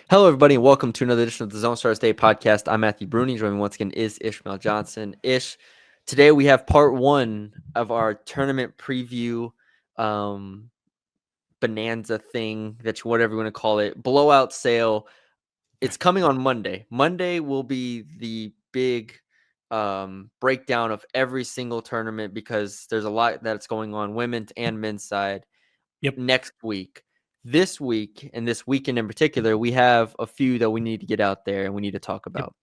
Hello, everybody, and welcome to another edition of the Zone Star State podcast. I'm Matthew Brune. Joining me once again is Ishmael Johnson. Today we have part one of our tournament preview bonanza thing, whatever you want to call it, blowout sale. It's coming on Monday. Monday will be the big breakdown of every single tournament because there's a lot that's going on, women's and men's side. Next week. This week and this weekend in particular, we have a few that we need to get out there and we need to talk about.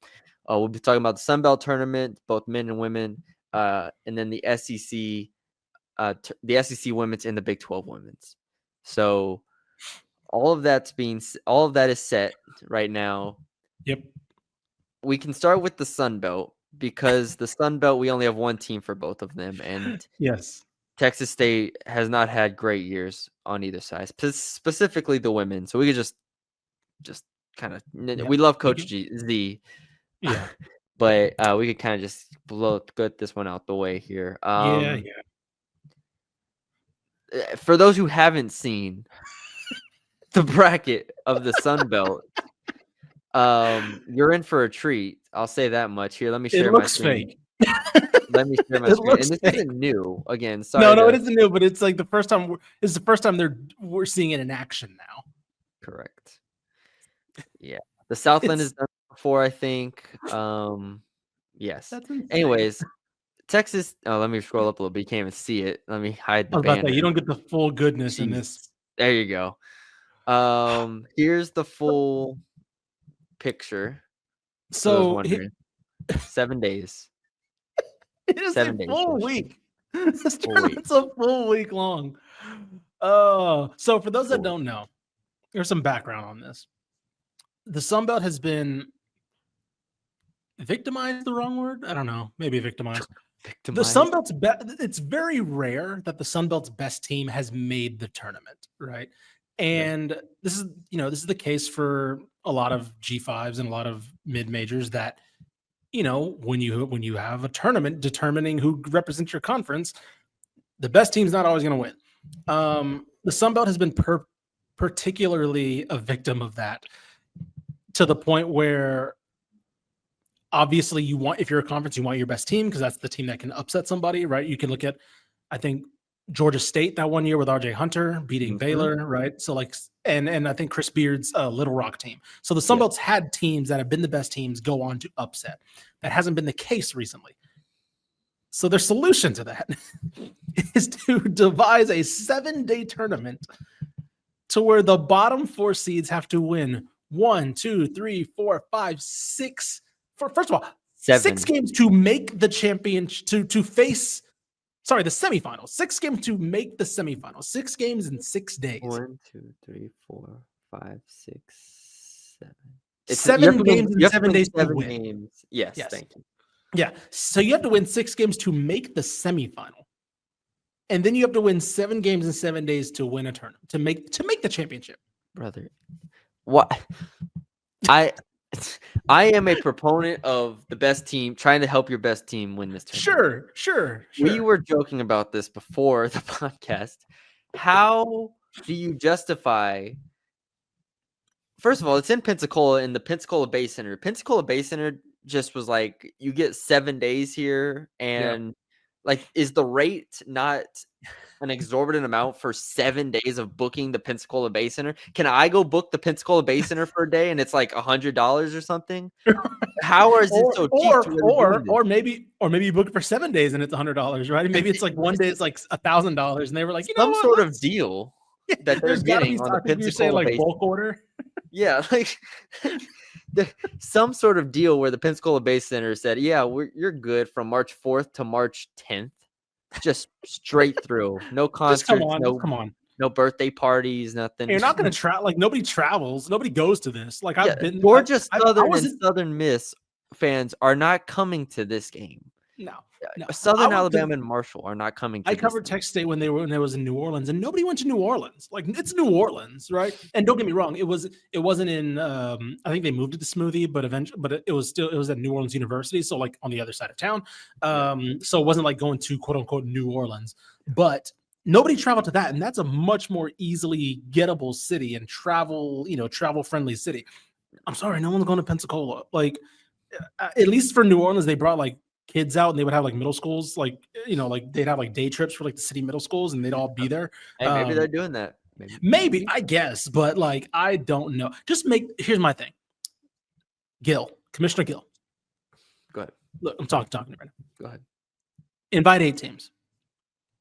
We'll be talking about the Sun Belt tournament, both men and women, and then the SEC women's and the Big 12 women's. So all of that is set right now. We can start with the Sun Belt because the Sun Belt, we only have one team for both of them, and Texas State has not had great years on either side, specifically the women. So we could just kind of we love Coach Z, but we could kind of just get this one out the way here. For those who haven't seen the bracket of the Sun Belt, you're in for a treat. I'll say that much. Here, let me share my screen. Fake. Let me share my screen. And this isn't new. Again, sorry. No, it isn't new, but it's like the first time. It's the first time we're seeing it in action now. Correct. Yeah, the Southland has done it before, I think. Yes. Anyways, Texas. Oh, let me scroll up a little bit. You can't even see it. Let me hide the banner. You don't get the full goodness in this. There you go. Here's the full picture. So 7 days. It is a full week. This tournament's a full week long. So for those that don't know, there's some background on this. The Sun Belt has been victimized, the wrong word? I don't know. Maybe victimized. The Sun Belt's it's very rare that the Sun Belt's best team has made the tournament, right? And this is the case for a lot of G5s and a lot of mid majors that when you have a tournament determining who represents your conference, the best team's not always going to win. The Sun Belt has been particularly a victim of that, to the point where obviously if you're a conference, you want your best team because that's the team that can upset somebody, right? You can look at, I think, Georgia State that one year with RJ Hunter beating Baylor, right? So and I think Chris Beard's Little Rock team. So the Sun Belt's had teams that have been the best teams go on to upset. That hasn't been the case recently. So their solution to that is to devise a 7-day tournament to where the bottom 4 seeds have to win 1, 2, 3, 4, 5, 6. First of all, 6 games to make the championship to face. Sorry, the semifinals. 6 games to make the semifinals. 6 games in 6 days. 1, 2, 3, 4, 5, 6, 7. It's 7 games in 7 days to win. Games. Yes, thank you. Yeah. So you have to win 6 games to make the semifinal. And then you have to win 7 games in 7 days to win a tournament, to make the championship. Brother. What? I am a proponent of the best team, trying to help your best team win this tournament. Sure. We were joking about this before the podcast. How do you justify? First of all, it's in Pensacola, in the Pensacola Bay Center. Pensacola Bay Center just was like, you get 7 days here, and is the rate not an exorbitant amount for 7 days of booking the Pensacola Bay Center? Can I go book the Pensacola Bay Center for a day and it's like $100 or something? How is it so cheap? Or maybe you book it for 7 days and it's $100, right? Maybe it's like one day it's like $1,000, and they were like, some sort of deal that they're getting on the Pensacola Bay bulk order. Yeah, some sort of deal where the Pensacola Bay Center said, "Yeah, you're good from March 4th to March 10th, just straight through. No concerts, come on. No birthday parties, nothing. You're not going to travel. Like, nobody travels. Nobody goes to this. Like, I've been. Georgia Southern and Southern Miss fans are not coming to this game. No. Southern Alabama and Marshall are not coming to I covered Texas State when they was in New Orleans, and nobody went to New Orleans. Like, it's New Orleans, right? And don't get me wrong, it wasn't in I think they moved it to Smoothie, but it was at New Orleans University, so like on the other side of town. So it wasn't like going to quote unquote New Orleans, but nobody traveled to that, and that's a much more easily gettable city and travel friendly city. I'm sorry, no one's going to Pensacola. Like, at least for New Orleans, they brought like kids out and they would have like middle schools, like, like they'd have like day trips for like the city middle schools and they'd all be there. Hey, maybe they're doing that. Maybe, I guess, but like, I don't know. Here's my thing. Commissioner Gill. Go ahead. Look, I'm talking right now. Go ahead. Invite 8 teams.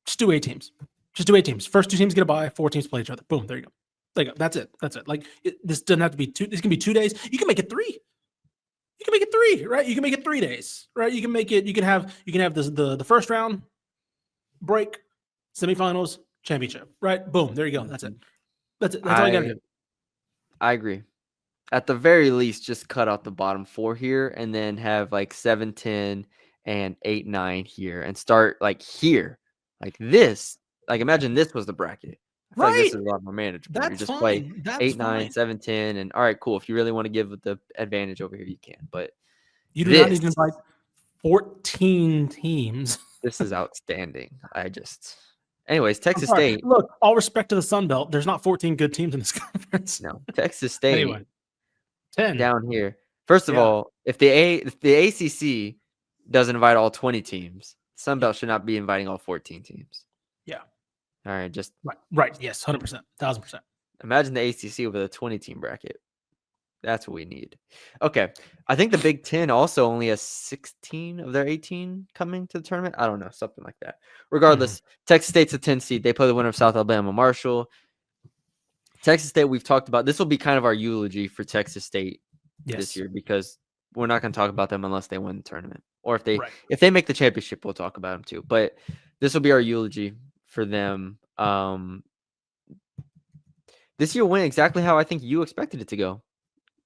Just do 8 teams. Just do 8 teams. First 2 teams get a bye, 4 teams play each other. Boom, there you go. That's it. Like, this doesn't have to be 2. This can be 2 days. You can make it 3. You can make it 3, right? You can make it 3 days, right? You can make it. You can have the first round break, semifinals, championship, right? Boom, there you go. That's it. That's it. That's all you gotta do. I agree. At the very least, just cut out the bottom 4 here, and then have like 7, 10, and 8, 9 here, and start like here, like this. Like, imagine this was the bracket. I feel like this is a lot more manageable. That's you just fine. play That's 8, 9, fine. 7, 10, and all right, cool. If you really want to give the advantage over here, you can. But you do not need to invite 14 teams. This is outstanding. Anyways, Texas State. Look, all respect to the Sun Belt. There's not 14 good teams in this conference. No, Texas State. Anyway, 10 down here. First of all, if the ACC doesn't invite all 20 teams, Sun Belt should not be inviting all 14 teams. Yeah. All right, just right. Yes, 100%, 1,000%. Imagine the ACC with a 20-team bracket. That's what we need. Okay, I think the Big Ten also only has 16 of their 18 coming to the tournament. I don't know, something like that. Regardless, Texas State's a 10 seed. They play the winner of South Alabama Marshall. Texas State, we've talked about. This will be kind of our eulogy for Texas State this year, because we're not going to talk about them unless they win the tournament, or if they make the championship, we'll talk about them too. But this will be our eulogy for them. This year went exactly how I think you expected it to go.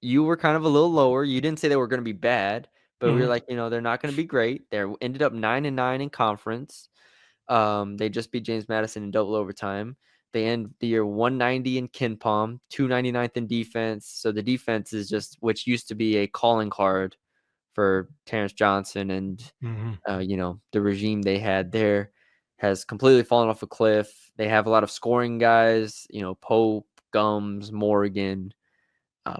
You were kind of a little lower. You didn't say they were going to be bad, but we were like, they're not going to be great. They ended up 9-9 in conference. They just beat James Madison in double overtime. They end the year 190 in KenPom, 299th in defense. So the defense is which used to be a calling card for Terrence Johnson and, the regime they had there has completely fallen off a cliff. They have a lot of scoring guys, Pope, Gums, Morgan,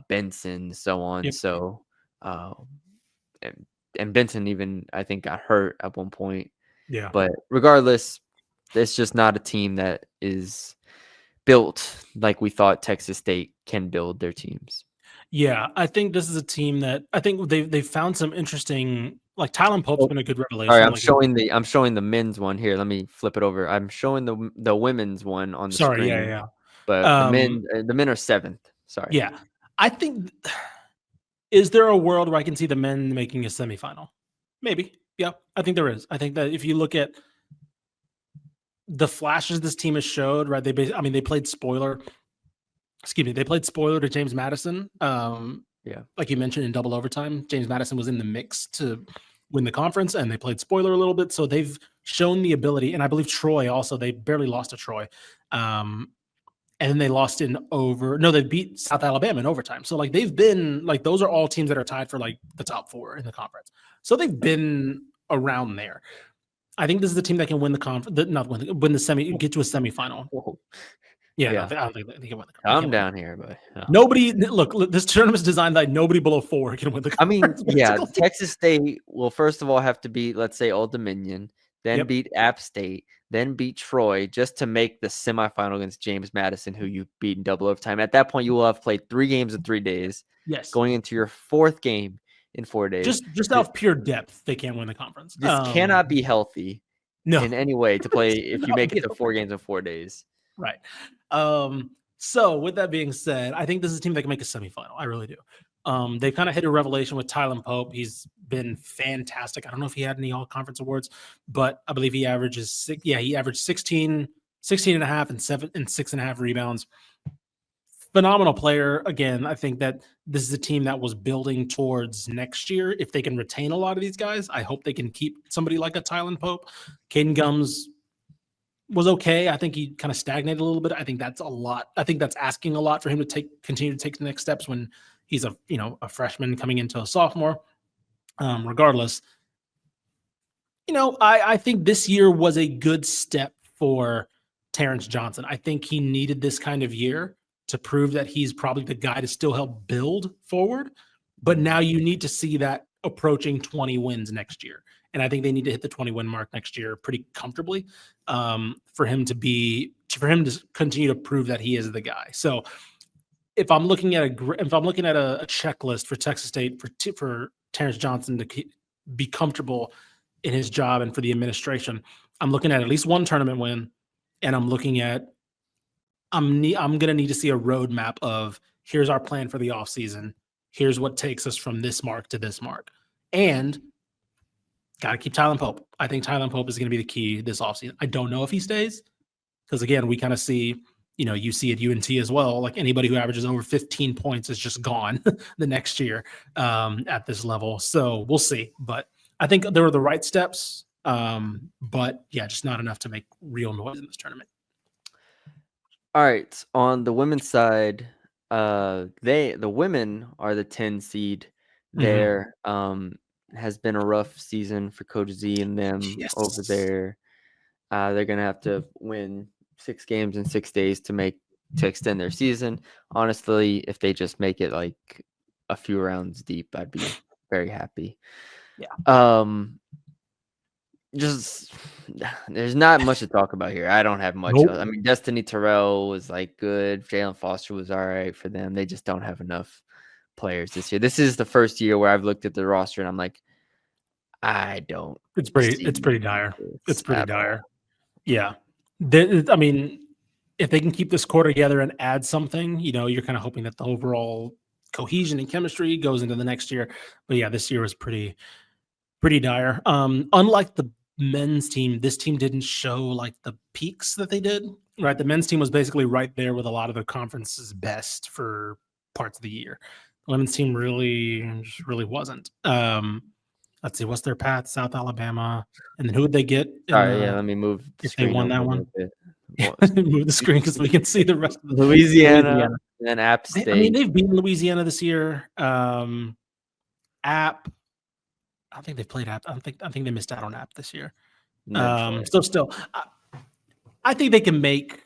Benson, so on. Yep. So, and Benson even, I think, got hurt at one point. Yeah. But regardless, it's just not a team that is built like we thought Texas State can build their teams. Yeah, I think this is a team that I think they've found some interesting. Like, Tylen Pope's been a good revelation. All right, I'm showing the men's one here. Let me flip it over. I'm showing the women's one on the screen. Yeah. But the men are 7th. Sorry. Yeah, I think. Is there a world where I can see the men making a semifinal? Maybe. Yeah, I think there is. I think that if you look at the flashes this team has showed, right? They played spoiler. Excuse me. They played spoiler to James Madison. Like you mentioned, in double overtime, James Madison was in the mix to win the conference, and they played spoiler a little bit. So they've shown the ability, and I believe Troy also. They barely lost to Troy, and then they lost they beat South Alabama in overtime. So like they've been like those are all teams that are tied for like the top 4 in the conference. So they've been around there. I think this is the team that can win the conference, win the semi, get to a semifinal. Whoa. Yeah. No, I don't think they can win the conference. I'm down here, but nobody. Look, this tournament's designed that nobody below 4 can win the conference. I mean, Texas State will first of all have to beat, let's say, Old Dominion, then beat App State, then beat Troy, just to make the semifinal against James Madison, who you beat in double overtime. At that point, you will have played 3 games in 3 days. Yes. Going into your 4th game in 4 days. Just out of pure depth, they can't win the conference. This cannot be healthy in any way to play if you make it to 4 games in 4 days. Right. So with that being said, I think this is a team that can make a semifinal. I really do. They've kind of hit a revelation with Tylen Pope. He's been fantastic. I don't know if he had any all-conference awards, but I believe he averages he averaged 16 and a half and 6.5 rebounds. Phenomenal player. Again, I think that this is a team that was building towards next year. If they can retain a lot of these guys, I hope they can keep somebody like a Tylen Pope. Caden Gums was okay. I think he kind of stagnated a little bit. I think that's a lot. I think that's asking a lot for him to continue to take the next steps when he's a freshman coming into a sophomore. Regardless, I think this year was a good step for Terrence Johnson. I think he needed this kind of year to prove that he's probably the guy to still help build forward. But now you need to see that approaching 20 wins next year. And I think they need to hit the 20 win mark next year pretty comfortably for him to continue to prove that he is the guy. So if I'm looking at a checklist for Texas State for Terrence Johnson to be comfortable in his job and for the administration, I'm looking at least one tournament win, and I'm looking at I'm going to need to see a roadmap of here's our plan for the offseason. Here's what takes us from this mark to this mark. And got to keep Tylen Pope. I think Tylen Pope is going to be the key this offseason. I don't know if he stays because, again, we kind of see, you see at UNT as well, like anybody who averages over 15 points is just gone the next year at this level. So we'll see. But I think there were the right steps. But, yeah, just not enough to make real noise in this tournament. All right. On the women's side, the women are the 10 seed there. Has been a rough season for Coach Z and them over there. They're gonna have to win 6 games in 6 days to extend their season. Honestly, if they just make it like a few rounds deep, I'd be very happy. Yeah. Just there's not much to talk about here. I don't have much. Nope. I mean, Destiny Terrell was like good. Jalen Foster was all right for them. They just don't have enough players this year. This is the first year where I've looked at the roster and I'm like, I don't. It's pretty dire. It's pretty dire. Yeah. I mean, if they can keep this core together and add something, you're kind of hoping that the overall cohesion and chemistry goes into the next year. But yeah, this year was pretty dire. Unlike the men's team, this team didn't show like the peaks that they did, right? The men's team was basically right there with a lot of the conference's best for parts of the year. The women's team really wasn't. Let's see, what's their path? South Alabama. And then who would they get? Let me move the if screen they won that one. Move the screen because we can see the rest of Louisiana. And then App State. I mean, they've beaten Louisiana this year. App. I think they've played App. I think they missed out on App this year. So still, I think they can make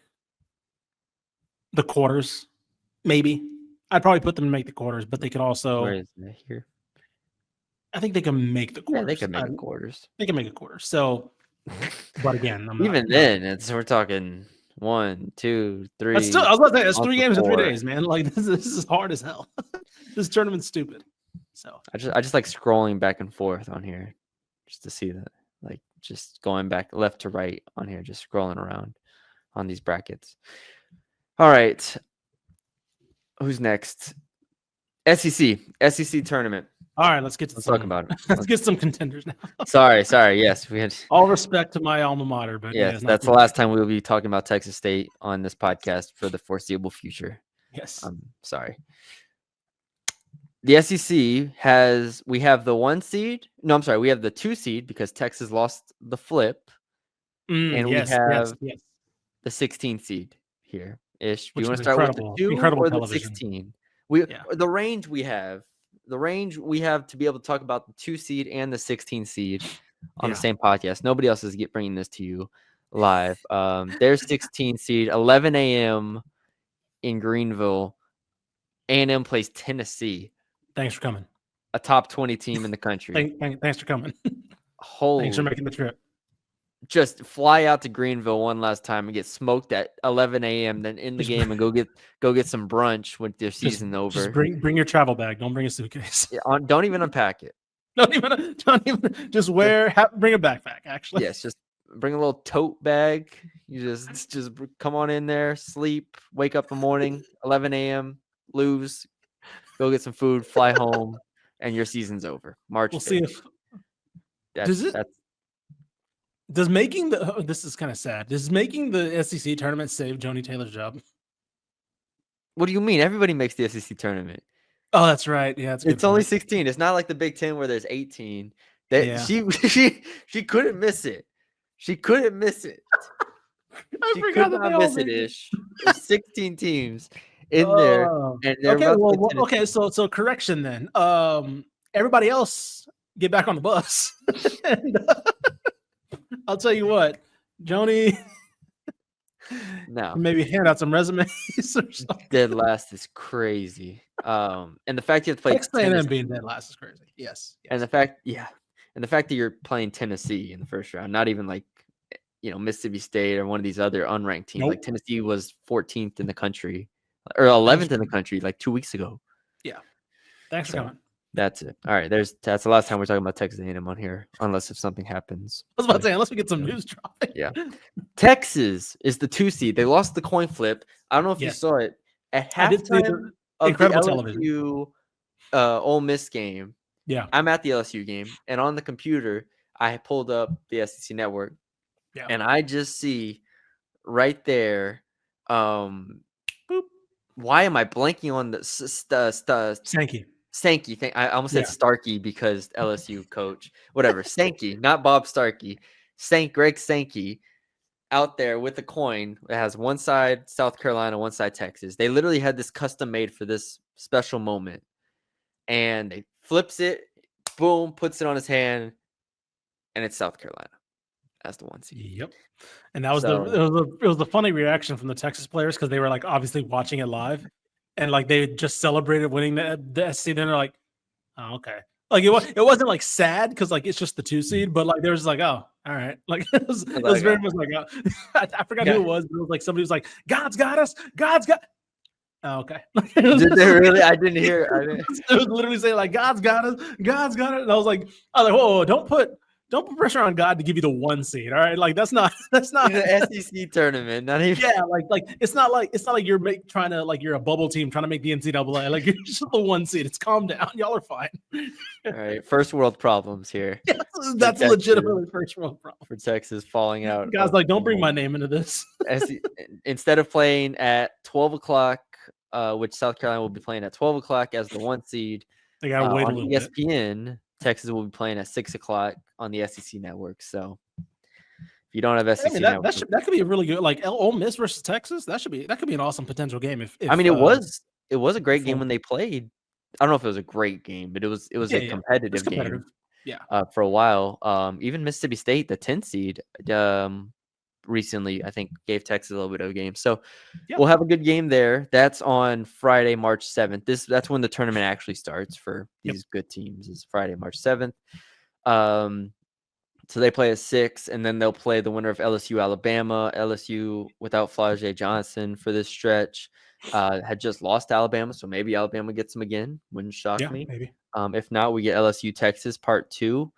the quarters. Maybe I'd probably put them to make the quarters, but they could also. Where is that here? I think they can make the quarters. Yeah, they can make the quarters. They can make a quarter. So, but again, we're talking 1, 2, 3. I was about to say it's 3 games in 3 days, man. Like this is hard as hell. This tournament's stupid. So I just like scrolling back and forth on here just to see that, like just going back left to right on here, just scrolling around on these brackets. All right. Who's next? SEC tournament. All right, let's talk about it. Let's get some contenders now. Sorry. Yes, we had all respect to my alma mater, but yes, that's the last time we will be talking about Texas State on this podcast for the foreseeable future. Yes. I'm sorry. The SEC we have the 1 seed. No, I'm sorry. We have the 2 seed because Texas lost the flip. And we have the 16 seed here. Ish. Do you want to start with the 2 or the 16? The range we have to be able to talk about the 2 seed and the 16 seed on the same podcast. Nobody else is bringing this to you live. Their 16 seed, 11 a.m. in Greenville. A&M plays Tennessee. Thanks for coming. A top 20 team in the country. Thanks for coming. Thanks for making the trip. Just fly out to Greenville one last time and get smoked at 11 a.m. Then in the game and go get some brunch when their season over. Just bring your travel bag. Don't bring a suitcase. Don't even unpack it. Don't even. Just bring a backpack. Actually, yes. Just bring a little tote bag. You just come on in there, sleep, wake up in the morning, 11 a.m. Lose, go get some food, fly home, and your season's over. March. We'll 5th. See if does making this is kind of sad. Does making the SEC tournament save Joni Taylor's job? What do you mean? Everybody makes the SEC tournament. Oh, that's right. Yeah, it's only 16. It's not like the Big Ten where there's 18. She couldn't miss it. She couldn't miss it. I forgot that they miss it. Ish. There's 16 teams in there. And okay. So correction then. Everybody else get back on the bus. And, I'll tell you what, Joni No. Maybe hand out some resumes or something. Dead last is crazy. And the fact you have to play Texas A&M being dead last is crazy. Yes. and the fact that you're playing Tennessee in the first round, not even like Mississippi State or one of these other unranked teams. Like Nope. Tennessee was 14th in the country or 11th in the country like 2 weeks ago. Yeah. Thanks for coming. That's it. All right, that's the last time we're talking about Texas A&M on here, unless if something happens. I was about to say, unless we get some news dropping. Yeah. Texas is the 2 seed. They lost the coin flip. I don't know if you saw it. At halftime of the LSU Ole Miss game, I'm at the LSU game, and on the computer, I pulled up the SEC network, and I just see right there, boop. Why am I blanking on the Sankey thing? I almost said Starkey because LSU coach. Whatever. Sankey, not Bob Starkey. Greg Sankey out there with the coin. It has one side South Carolina, one side Texas. They literally had this custom made for this special moment. And they flips it, boom, puts it on his hand, and it's South Carolina as the 1 seed. Yep. And that was it was the funny reaction from the Texas players because they were like obviously watching it live, and like they just celebrated winning the SEC. Then they're like, oh, okay. Like it wasn't like sad because like it's just the 2 seed, but like there was like, oh, all right. Like it was very much like I forgot who it was, but it was like somebody was like, God's got us, God's got. Oh, okay. Did they really? I didn't hear. It was literally saying like, God's got us, God's got it. And I was like, whoa, don't put pressure on God to give you the 1 seed. All right, like that's not the SEC tournament. Not even. Yeah, like it's not like you're trying to like you're a bubble team trying to make the NCAA. Like you're just the 1 seed. It's calm down. Y'all are fine. All right, first world problems here. Yeah, that's legitimately first world problem for Texas falling out. Guys, like don't bring my name into this. Instead of playing at 12 o'clock, which South Carolina will be playing at 12 o'clock as the 1 seed, they gotta wait a little bit. ESPN. Texas will be playing at 6 o'clock on the SEC network. So if you don't have SEC network, that could be a really good like Ole Miss versus Texas. That could be an awesome potential game. If I mean, it was a great game when they played. I don't know if it was a great game, but it was a competitive game. Yeah. For a while. Even Mississippi State, the 10 seed, recently I think gave Texas a little bit of a game. So we'll have a good game there. That's on Friday, March 7th. That's when the tournament actually starts for these good teams. Is Friday, March 7th. So they play at 6, and then they'll play the winner of LSU Alabama. LSU without Flau'jae Johnson for this stretch had just lost to Alabama, so maybe Alabama gets them again. Wouldn't shock me. Maybe. If not, we get LSU Texas part 2.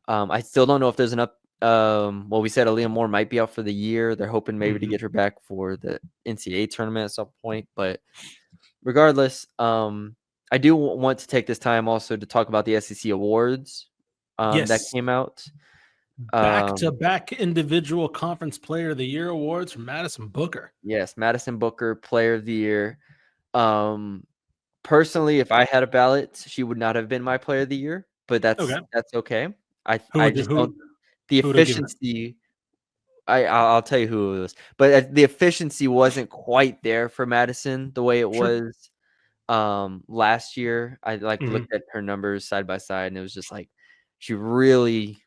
I still don't know if there's an well, we said Aaliyah Moore might be out for the year. They're hoping maybe to get her back for the NCAA tournament at some point. But regardless, I do want to take this time also to talk about the SEC awards that came out. Back-to-back individual conference player of the year awards from Madison Booker. Yes, Madison Booker, player of the year. Personally, if I had a ballot, she would not have been my player of the year, but that's okay. I just don't. The efficiency, I'll tell you who it was, but the efficiency wasn't quite there for Madison the way it was last year. I looked at her numbers side by side, and it was just like she really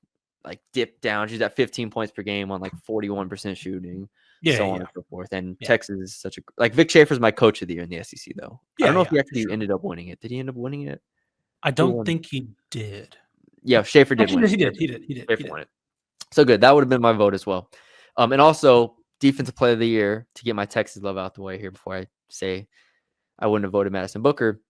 dipped down. She's at 15 points per game on 41% shooting, so on and so forth. And Texas is such a Vic Schaefer's my coach of the year in the SEC though. I don't know if he actually ended up winning it. Did he end up winning it? I don't think he did. Yeah, Schaefer did win. He did. Schaefer won it. So good. That would have been my vote as well. And also defensive player of the year, to get my Texas love out the way here before I say I wouldn't have voted Madison Booker.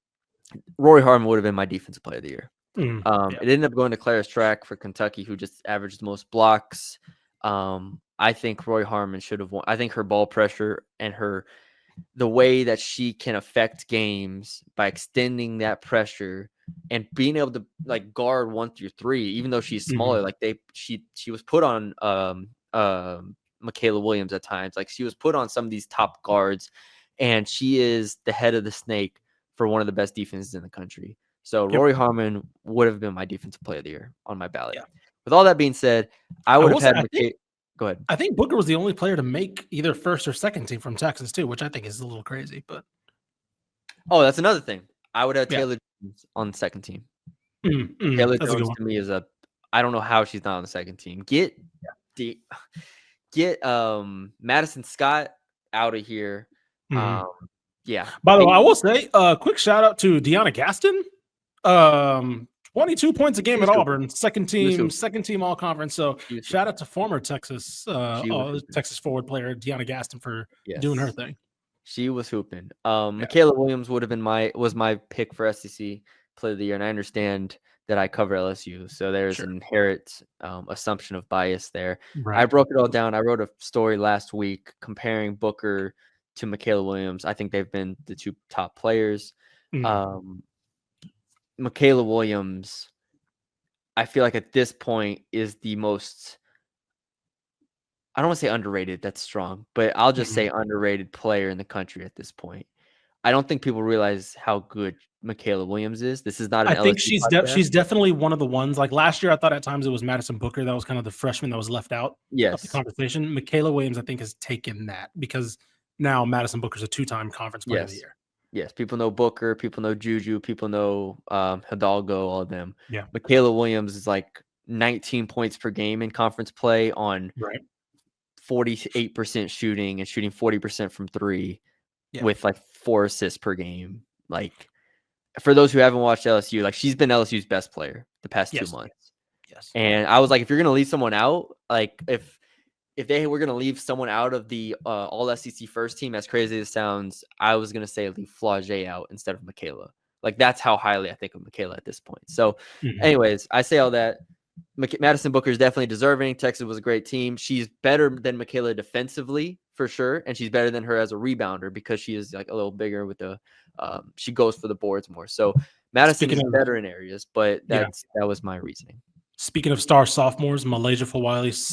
Rory Harmon would have been my defensive player of the year. It ended up going to Claris Track for Kentucky, who just averaged the most blocks. I think Rory Harmon should have won. I think her ball pressure and the way that she can affect games by extending that pressure and being able to guard 1 through 3, even though she's smaller, she was put on Michaela Williams at times. She was put on some of these top guards, and she is the head of the snake for one of the best defenses in the country. So Rory Harmon would have been my defensive player of the year on my ballot. Yeah. With all that being said, I would have had go ahead. I think Booker was the only player to make either first or second team from Texas too, which I think is a little crazy. But that's another thing. I would have Taylor Jones on the second team. Taylor Jones to me is I don't know how she's not on the second team. Get Madison Scott out of here. Mhm. Yeah. By the way, I will say, quick shout out to Deanna Gaston. 22 points a She game at was hooping. Auburn, second She was team, hooping. second team all conference. So She was shout hooping. out to former Texas, She was hooping. Texas forward player Deanna Gaston for doing her Yes. thing. She was hooping. Yeah. Michaela Williams would have been my pick for SEC Player of the Year, and I understand that I cover LSU, so there's Sure. an inherent assumption of bias there. I Right. broke it all down. I wrote a story last week comparing Booker to Michaela Williams. I think they've been the two top players. Mm. Michaela Williams, I feel like at this point is the most, I don't want to say underrated, that's strong, but I'll just say underrated player in the country at this point. I don't think people realize how good Michaela Williams is. This is not an I think LSU podcast. she's definitely one of the ones. Like last year, I thought at times it was Madison Booker that was kind of the freshman that was left out of the Yes. conversation. Michaela Williams, I think, has taken that because now Madison Booker's a two-time conference player of the Yes. year. Yes. People know Booker. People know Juju. People know Hidalgo, all of them. Yeah. Michaela Williams is like 19 points per game in conference play on Right. 48% shooting and shooting 40% from three Yeah. with like 4 assists per game. Like, for those who haven't watched LSU, like she's been LSU's best player the past 2 months. Yes. And I was like, if you're gonna leave someone out, like if they were gonna leave someone out of the all SEC first team, as crazy as it sounds, I was gonna say leave Flau'jae out instead of Michaela. Like that's how highly I think of Michaela at this point. So, anyways, I say all that. Madison Booker is definitely deserving. Texas was a great team. She's better than Michaela defensively for sure, and she's better than her as a rebounder because she is like a little bigger with the. She goes for the boards more. So Madison is better in areas, but that was my reasoning. Speaking of star sophomores, Malaysia Fawali's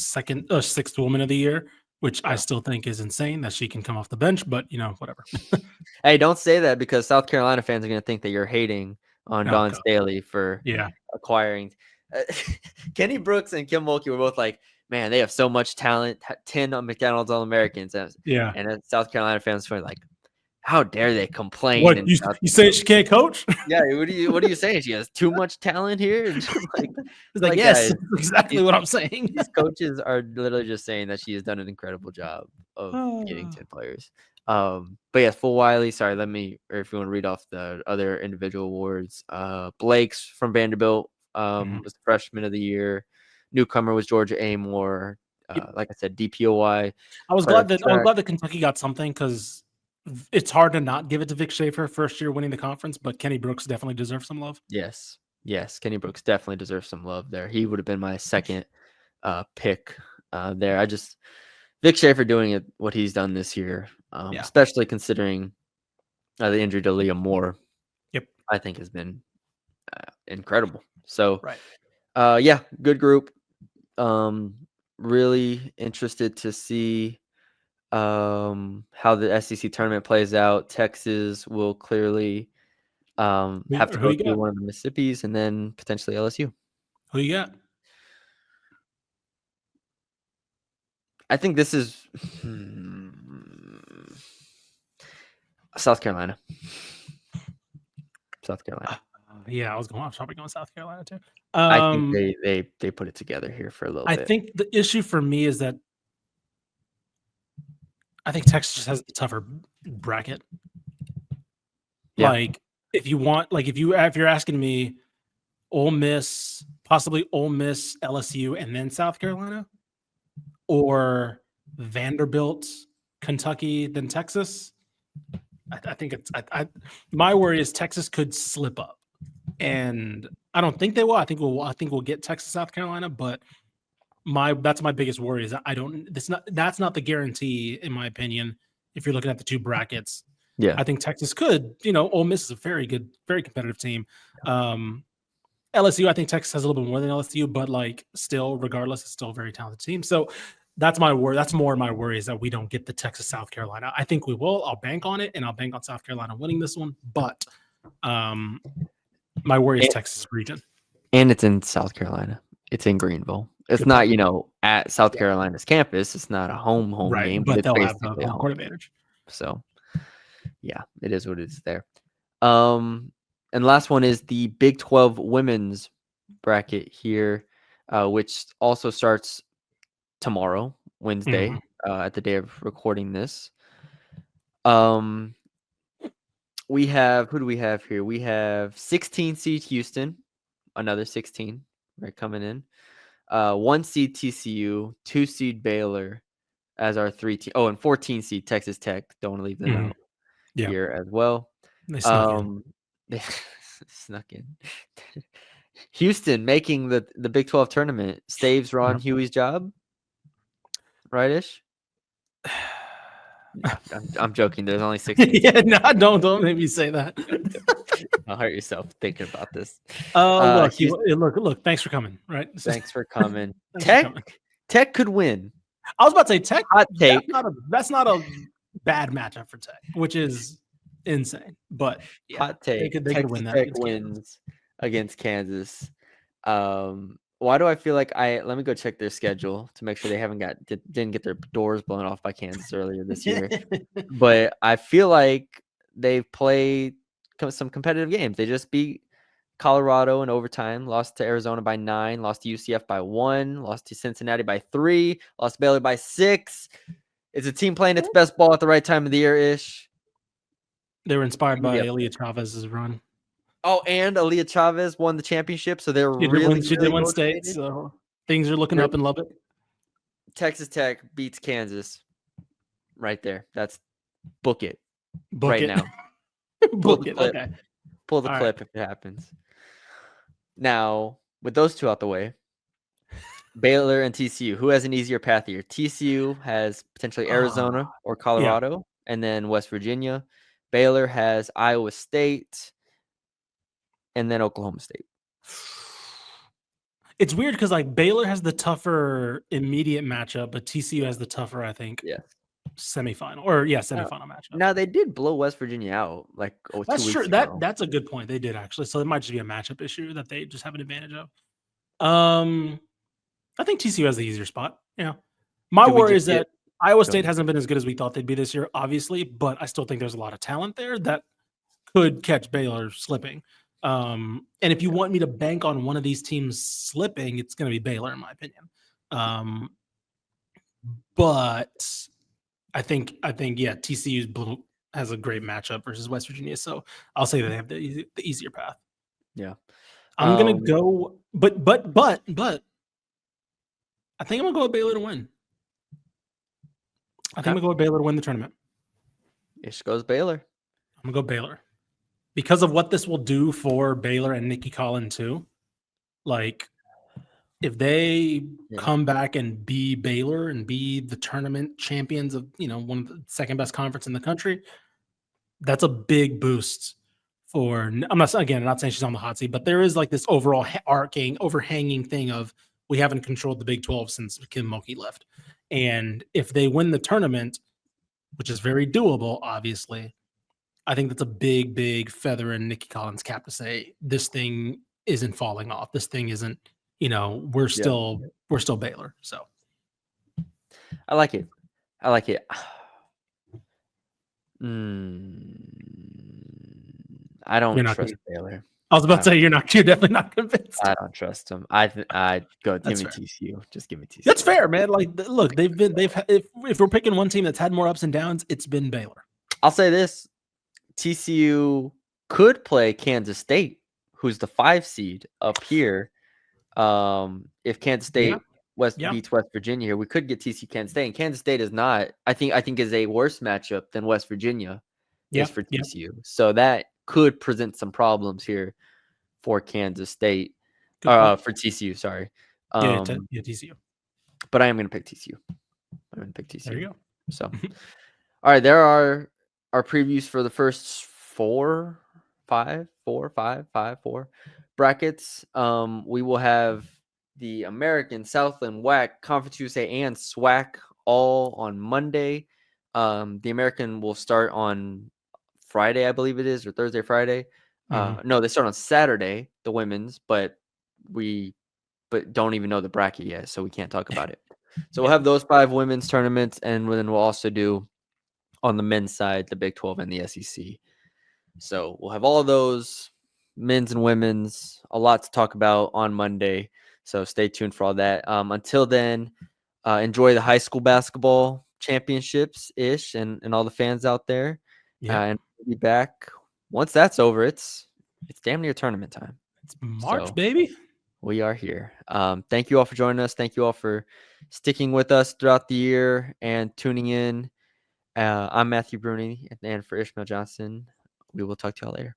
sixth woman of the year, which I still think is insane that she can come off the bench, but whatever. Hey, don't say that because South Carolina fans are going to think that you're hating on Dawn Staley for acquiring. Kenny Brooks and Kim Mulkey were both like, man, they have so much talent, 10 on McDonald's All-Americans. And South Carolina fans were like, how dare they complain? What, you say she can't coach? Yeah, what are you saying? She has too much talent here? Like, yes, guys, exactly what I'm saying. These coaches are literally just saying that she has done an incredible job of getting 10 players. But yeah, Full Wiley. Sorry, or if you want to read off the other individual awards. Blake's from Vanderbilt was the freshman of the year. Newcomer was Georgia Amore. Like I said, DPOY. I was glad that Kentucky got something because it's hard to not give it to Vic Schaefer first year winning the conference, but Kenny Brooks definitely deserves some love. Yes. Kenny Brooks definitely deserves some love there. He would have been my second pick there. Vic Schaefer doing what he's done this year, especially considering the injury to Liam Moore. Yep, I think has been incredible. So, good group. Really interested to see how the SEC tournament plays out. Texas will clearly have to go through one of the Mississippis and then potentially LSU. Who you got? I think this is South Carolina. Yeah, I was probably going South Carolina too. I think they put it together here for a little bit. I think the issue for me is that I think Texas just has a tougher bracket. Yeah. Like if you're asking me, Ole Miss, possibly Ole Miss, LSU, and then South Carolina, or Vanderbilt, Kentucky, then Texas. I think my worry is Texas could slip up, and I don't think they will. I think we'll get Texas, South Carolina, but that's my biggest worry is that's not the guarantee in my opinion. If you're looking at the two brackets, I think Texas could. Ole Miss is a very good, very competitive team. LSU, I think Texas has a little bit more than LSU, but still, regardless, it's still a very talented team. So that's my worry. That's more my worry is that we don't get the Texas, South Carolina. I think we will. I'll bank on it, and I'll bank on South Carolina winning this one. But my worry is Texas region. And it's in South Carolina. It's in Greenville. It's not, at South Carolina's campus. It's not a home game, but they'll have the home court advantage. So, yeah, it is what it is there. And last one is the Big 12 women's bracket here, which also starts tomorrow, Wednesday, at the day of recording this. We have, who do we have here? We have 16 seed Houston, another 16 right coming in. 1 seed TCU, 2 seed Baylor as our 3 team. Oh, and 14 seed Texas Tech. Don't want to leave them out here as well. They snuck in. They snuck in. Houston making the Big 12 tournament saves Ron Huey's job, right-ish? No, I'm joking. There's only 16. Yeah, no, don't make me say that. I'll hurt yourself thinking about this. Look. Thanks for coming. Right. Thanks for coming. Tech could win. I was about to say Tech. Hot take. That's not a bad matchup for Tech, which is insane. But yeah, hot take. They could win that. Tech wins against Kansas. Why do I feel like let me go check their schedule to make sure they didn't get their doors blown off by Kansas earlier this year. But I feel like they've played some competitive games. They just beat Colorado in overtime, lost to Arizona by 9, lost to UCF by 1, lost to Cincinnati by 3, lost to Baylor by 6. It's a team playing its best ball at the right time of the year-ish. They were inspired by Aaliyah Chavez's run. Oh, and Aaliyah Chavez won the championship, so they're she did win state, so things are looking up in Lubbock. Texas Tech beats Kansas right there. That's book it now. Book it. Okay. Pull the clip if it happens. Now, with those two out the way, Baylor and TCU, who has an easier path here? TCU has potentially Arizona or Colorado, and then West Virginia. Baylor has Iowa State, and then Oklahoma State. It's weird because like Baylor has the tougher immediate matchup, but TCU has the tougher, I think, semifinal matchup. Now they did blow West Virginia out like 2 weeks That's true. ago. That's a good point. They did actually. So it might just be a matchup issue that they just have an advantage of. I think TCU has the easier spot. Yeah. My worry is that Iowa State hasn't been as good as we thought they'd be this year, obviously, but I still think there's a lot of talent there that could catch Baylor slipping. And if you want me to bank on one of these teams slipping, it's going to be Baylor, in my opinion. But I think, TCU has a great matchup versus West Virginia, so I'll say that they have the easier path. Yeah, I'm gonna go, but I think I'm gonna go with Baylor to win. I think I'm gonna go with Baylor to win the tournament. Ish goes Baylor. I'm gonna go Baylor. Because of what this will do for Baylor and Nikki Collin too. Like, if they come back and be Baylor and be the tournament champions of, one of the second best conference in the country, that's a big boost for, I'm not saying she's on the hot seat, but there is like this overall overhanging thing of we haven't controlled the Big 12 since Kim Mulkey left. And if they win the tournament, which is very doable, obviously, I think that's a big, big feather in Nikki Collins' cap to say this thing isn't falling off. This thing isn't, we're still Baylor. So I like it. I don't trust Baylor. I was about to say you're definitely not convinced. I don't trust them. Give me TCU. Just give me TCU. That's fair, man. Like, look, if we're picking one team that's had more ups and downs, it's been Baylor. I'll say this: TCU could play Kansas State, who's the 5 seed up here. If Kansas State beats West Virginia here, we could get TCU Kansas State. And Kansas State is not, I think is a worse matchup than West Virginia is for TCU. So that could present some problems here for Kansas State. For TCU, sorry. TCU. But I am going to pick TCU. There you go. So, all right, there are our previews for the first 4 brackets. We will have the American, Southland, WAC, Conference USA, and SWAC all on Monday. The American will start on Friday, I believe it is, or Thursday, Friday. No, they start on Saturday, the women's, but don't even know the bracket yet, so we can't talk about it. So we'll have those 5 women's tournaments, and then we'll also do on the men's side the Big 12 and the SEC. So we'll have all of those, men's and women's, a lot to talk about on Monday. So stay tuned for all that. Until then, enjoy the high school basketball championships ish, and all the fans out there. Yeah. And we'll be back once that's over. It's damn near tournament time. It's March, So baby. we are here. Thank you all for joining us. Thank you all for sticking with us throughout the year and tuning in. I'm Matthew Brune, and for Ishmael Johnson, we will talk to y'all later.